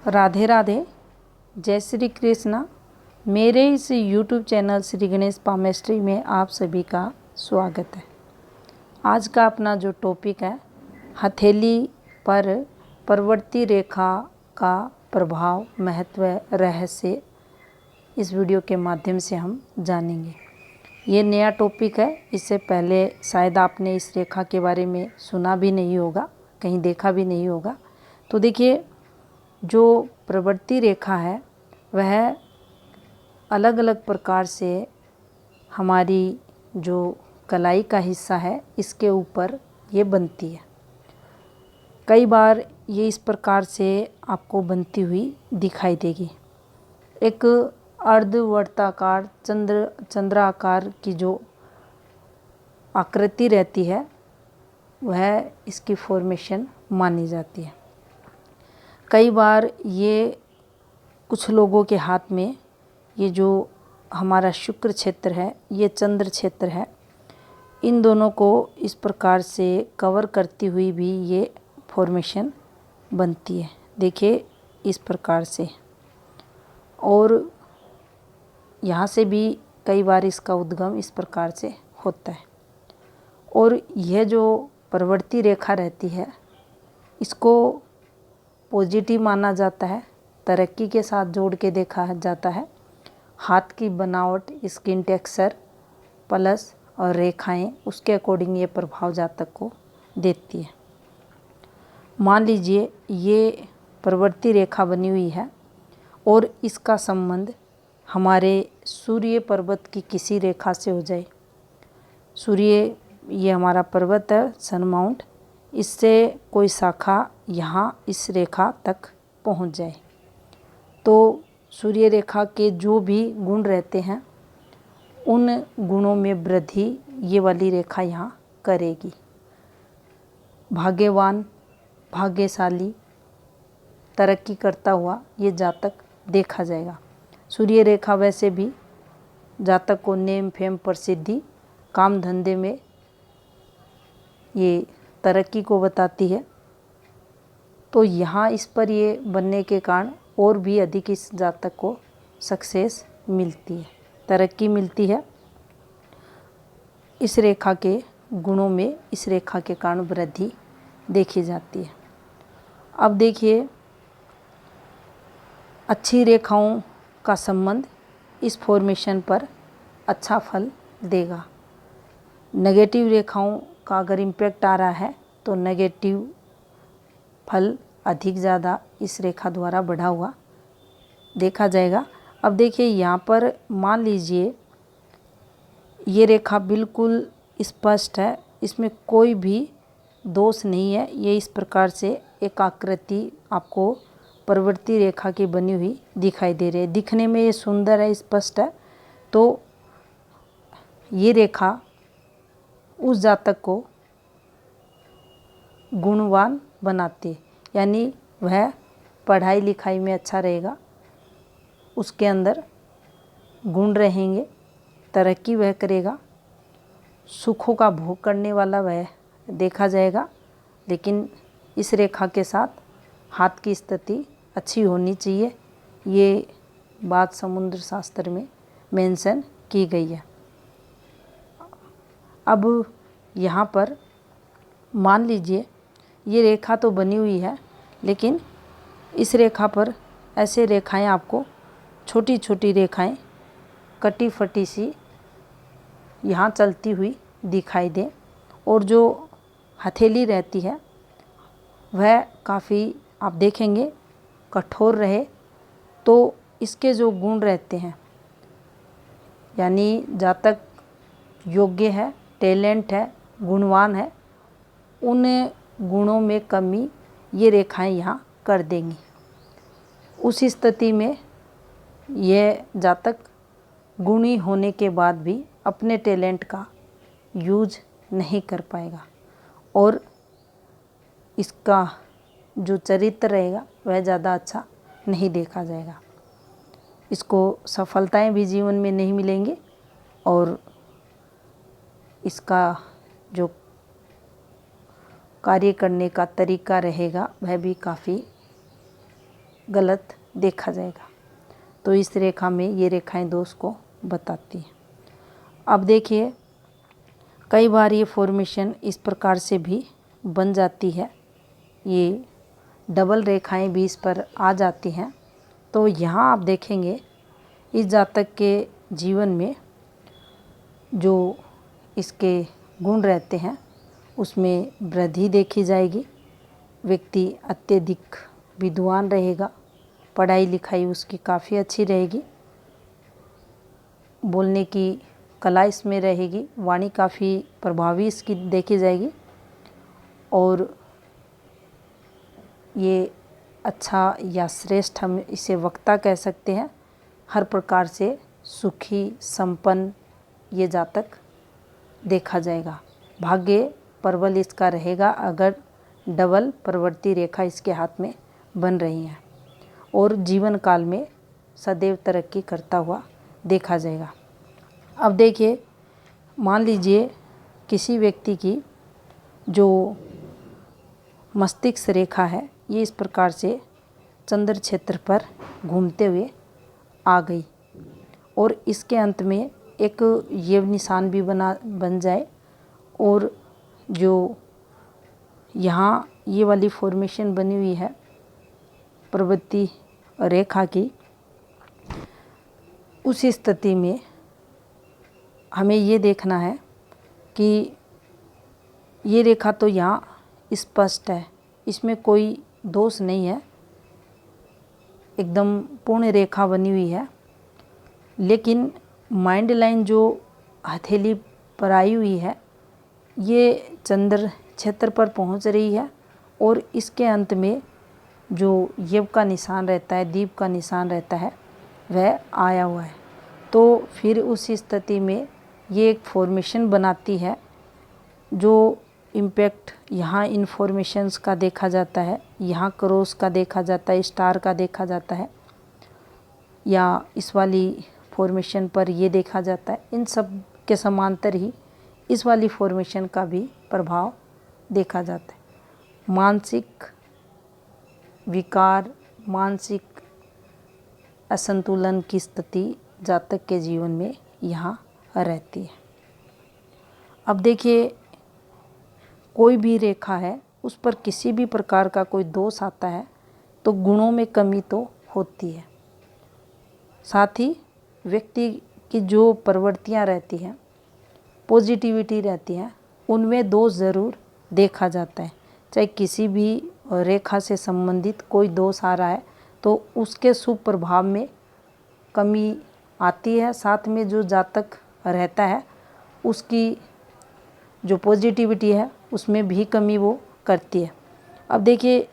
राधे राधे, जय श्री कृष्णा। मेरे इस YouTube channel Shri Ganesh palmistry में आप सभी का स्वागत है। आज का अपना जो टॉपिक है, हथेली पर प्रवृत्ति रेखा का प्रभाव, महत्व, रहस्य, इस वीडियो के माध्यम से हम जानेंगे। ये नया टॉपिक है, इससे पहले शायद आपने इस रेखा के बारे में सुना भी नहीं होगा, कहीं देखा भी नहीं होगा। तो देखिए, जो प्रवृत्ति रेखा है वह अलग अलग प्रकार से हमारी जो कलाई का हिस्सा है इसके ऊपर ये बनती है। कई बार ये इस प्रकार से आपको बनती हुई दिखाई देगी। एक अर्धवर्ताकार चंद्राकार की जो आकृति रहती है वह इसकी फॉर्मेशन मानी जाती है। कई बार ये कुछ लोगों के हाथ में ये जो हमारा शुक्र क्षेत्र है, ये चंद्र क्षेत्र है, इन दोनों को इस प्रकार से कवर करती हुई भी ये फॉर्मेशन बनती है। देखिए इस प्रकार से, और यहाँ से भी कई बार इसका उद्गम इस प्रकार से होता है। और यह जो प्रवृत्ति रेखा रहती है इसको पॉजिटिव माना जाता है, तरक्की के साथ जोड़ के देखा जाता है। हाथ की बनावट, स्किन टेक्सचर, प्लस और रेखाएं, उसके अकॉर्डिंग ये प्रभाव जातक को देती है। मान लीजिए ये प्रवृत्ति रेखा बनी हुई है और इसका संबंध हमारे सूर्य पर्वत की किसी रेखा से हो जाए। सूर्य ये हमारा पर्वत है, सन माउंट, इससे कोई शाखा यहाँ इस रेखा तक पहुँच जाए तो सूर्य रेखा के जो भी गुण रहते हैं उन गुणों में वृद्धि ये वाली रेखा यहाँ करेगी। भाग्यवान, भाग्यशाली, तरक्की करता हुआ ये जातक देखा जाएगा। सूर्य रेखा वैसे भी जातक को नेम, फेम, प्रसिद्धि, काम धंधे में ये तरक्की को बताती है। तो यहाँ इस पर ये बनने के कारण और भी अधिक इस जातक को सक्सेस मिलती है, तरक्की मिलती है। इस रेखा के गुणों में इस रेखा के कारण वृद्धि देखी जाती है। अब देखिए, अच्छी रेखाओं का संबंध इस फॉर्मेशन पर अच्छा फल देगा। नेगेटिव रेखाओं का अगर इम्पैक्ट आ रहा है तो नेगेटिव फल अधिक ज़्यादा इस रेखा द्वारा बढ़ा हुआ देखा जाएगा। अब देखिए, यहाँ पर मान लीजिए ये रेखा बिल्कुल स्पष्ट है, इसमें कोई भी दोष नहीं है। ये इस प्रकार से एक आकृति आपको प्रवृत्ति रेखा की बनी हुई दिखाई दे रही है। दिखने में ये सुंदर है, स्पष्ट है। तो ये रेखा उस जातक को गुणवान बनाती है, यानी वह पढ़ाई लिखाई में अच्छा रहेगा, उसके अंदर गुण रहेंगे, तरक्की वह करेगा, सुखों का भोग करने वाला वह देखा जाएगा। लेकिन इस रेखा के साथ हाथ की स्थिति अच्छी होनी चाहिए, ये बात समुद्र शास्त्र में मेंशन की गई है। अब यहाँ पर मान लीजिए ये रेखा तो बनी हुई है, लेकिन इस रेखा पर ऐसे रेखाएं आपको छोटी छोटी रेखाएं कटी फटी सी यहाँ चलती हुई दिखाई दें, और जो हथेली रहती है वह काफ़ी आप देखेंगे कठोर रहे। तो इसके जो गुण रहते हैं, यानी जातक योग्य है, टैलेंट है, गुणवान है, उन गुणों में कमी ये रेखाएं यहाँ कर देंगी। उस स्थिति में यह जातक गुणी होने के बाद भी अपने टैलेंट का यूज नहीं कर पाएगा, और इसका जो चरित्र रहेगा वह ज़्यादा अच्छा नहीं देखा जाएगा। इसको सफलताएं भी जीवन में नहीं मिलेंगी, और इसका जो कार्य करने का तरीका रहेगा वह भी काफ़ी गलत देखा जाएगा। तो इस रेखा में ये रेखाएं दोष को बताती हैं। अब देखिए, कई बार ये फॉर्मेशन इस प्रकार से भी बन जाती है, ये डबल रेखाएं भी इस पर आ जाती हैं। तो यहाँ आप देखेंगे इस जातक के जीवन में जो इसके गुण रहते हैं उसमें वृद्धि देखी जाएगी। व्यक्ति अत्यधिक विद्वान रहेगा, पढ़ाई लिखाई उसकी काफ़ी अच्छी रहेगी, बोलने की कला इसमें रहेगी, वाणी काफ़ी प्रभावी इसकी देखी जाएगी और ये अच्छा या श्रेष्ठ हम इसे वक्ता कह सकते हैं। हर प्रकार से सुखी संपन्न ये जातक देखा जाएगा। भाग्य प्रबल इसका रहेगा अगर डबल प्रवृत्ति रेखा इसके हाथ में बन रही है और जीवन काल में सदैव तरक्की करता हुआ देखा जाएगा। अब देखिए, मान लीजिए किसी व्यक्ति की जो मस्तिष्क रेखा है ये इस प्रकार से चंद्र क्षेत्र पर घूमते हुए आ गई और इसके अंत में एक ये निशान भी बन जाए और जो यहाँ ये वाली फॉर्मेशन बनी हुई है प्रवृत्ति रेखा की, उस स्थिति में हमें ये देखना है कि ये रेखा तो यहाँ स्पष्ट है, इसमें कोई दोष नहीं है, एकदम पूर्ण रेखा बनी हुई है। लेकिन माइंड लाइन जो हथेली पर आई हुई है ये चंद्र क्षेत्र पर पहुंच रही है और इसके अंत में जो यव का निशान रहता है, दीप का निशान रहता है, वह आया हुआ है। तो फिर उस स्थिति में ये एक फॉर्मेशन बनाती है जो इम्पैक्ट यहाँ इन्फॉर्मेशंस का देखा जाता है, यहाँ क्रॉस का देखा जाता है, स्टार का देखा जाता है, या इस वाली फॉर्मेशन पर ये देखा जाता है। इन सब के समांतर ही इस वाली फॉर्मेशन का भी प्रभाव देखा जाता है। मानसिक विकार, मानसिक असंतुलन की स्थिति जातक के जीवन में यहाँ रहती है। अब देखिए, कोई भी रेखा है उस पर किसी भी प्रकार का कोई दोष आता है तो गुणों में कमी तो होती है, साथ ही व्यक्ति की जो प्रवृत्तियाँ रहती हैं, पॉजिटिविटी रहती हैं, उनमें दोष ज़रूर देखा जाता है। चाहे किसी भी रेखा से संबंधित कोई दोष आ रहा है तो उसके शुभ प्रभाव में कमी आती है, साथ में जो जातक रहता है उसकी जो पॉजिटिविटी है उसमें भी कमी वो करती है। अब देखिए,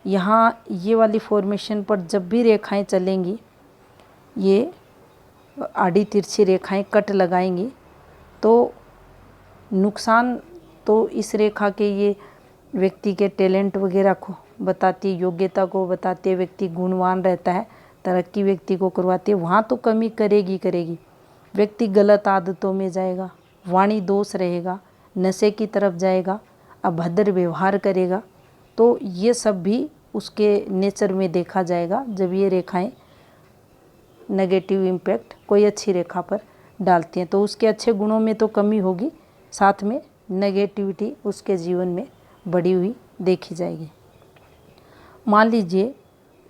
यहाँ ये वाली फॉर्मेशन पर जब भी रेखाएं चलेंगी, ये आड़ी तिरछी रेखाएं कट लगाएंगी तो नुकसान तो इस रेखा के ये व्यक्ति के टैलेंट वगैरह को बताती है, योग्यता को बताती है, व्यक्ति गुणवान रहता है, तरक्की व्यक्ति को करवाती है, वहाँ तो कमी करेगी। व्यक्ति गलत आदतों में जाएगा, वाणी दोष रहेगा, नशे की तरफ जाएगा, अभद्र व्यवहार करेगा, तो ये सब भी उसके नेचर में देखा जाएगा जब ये रेखाएं नेगेटिव इम्पैक्ट कोई अच्छी रेखा पर डालती हैं। तो उसके अच्छे गुणों में तो कमी होगी, साथ में नेगेटिविटी उसके जीवन में बढ़ी हुई देखी जाएगी। मान लीजिए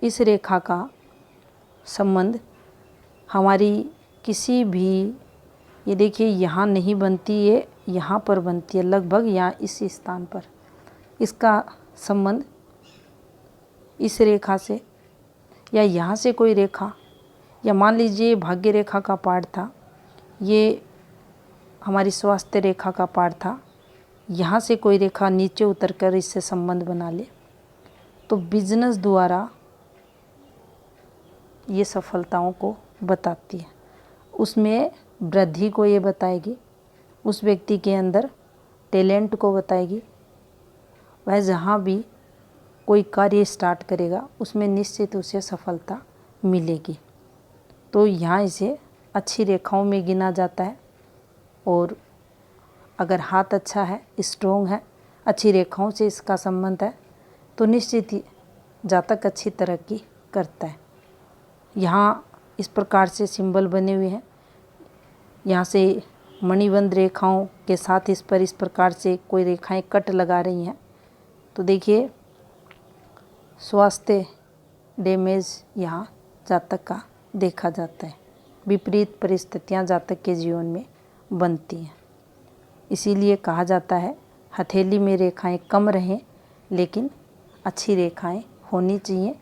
इस रेखा का संबंध हमारी किसी भी, ये देखिए यहाँ नहीं बनती, ये यहाँ पर बनती है, लगभग यहाँ इस स्थान पर इसका संबंध इस रेखा से, या यहाँ से कोई रेखा, या मान लीजिए भाग्य रेखा का पार्ट था, ये हमारी स्वास्थ्य रेखा का पार्ट था, यहाँ से कोई रेखा नीचे उतरकर इससे संबंध बना ले तो बिजनेस द्वारा ये सफलताओं को बताती है, उसमें वृद्धि को ये बताएगी, उस व्यक्ति के अंदर टैलेंट को बताएगी। वह जहाँ भी कोई कार्य स्टार्ट करेगा उसमें निश्चित उसे सफलता मिलेगी। तो यहाँ इसे अच्छी रेखाओं में गिना जाता है और अगर हाथ अच्छा है, स्ट्रोंग है, अच्छी रेखाओं से इसका संबंध है तो निश्चित ही जातक अच्छी तरक्की करता है। यहाँ इस प्रकार से सिंबल बने हुए हैं। यहाँ से मणिबंध रेखाओं के साथ इस प्रकार से कोई रेखाएं कट लगा रही हैं। तो देखिए स्वास्थ्य डैमेज यहाँ जातक का देखा जाता है। विपरीत परिस्थितियाँ जातक के जीवन में बनती हैं। इसीलिए कहा जाता है हथेली में रेखाएं कम रहें लेकिन अच्छी रेखाएं होनी चाहिए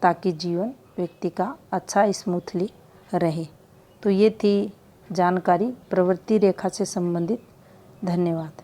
ताकि जीवन व्यक्ति का अच्छा स्मूथली रहे। तो ये थी जानकारी प्रवृत्ति रेखा से संबंधित। धन्यवाद।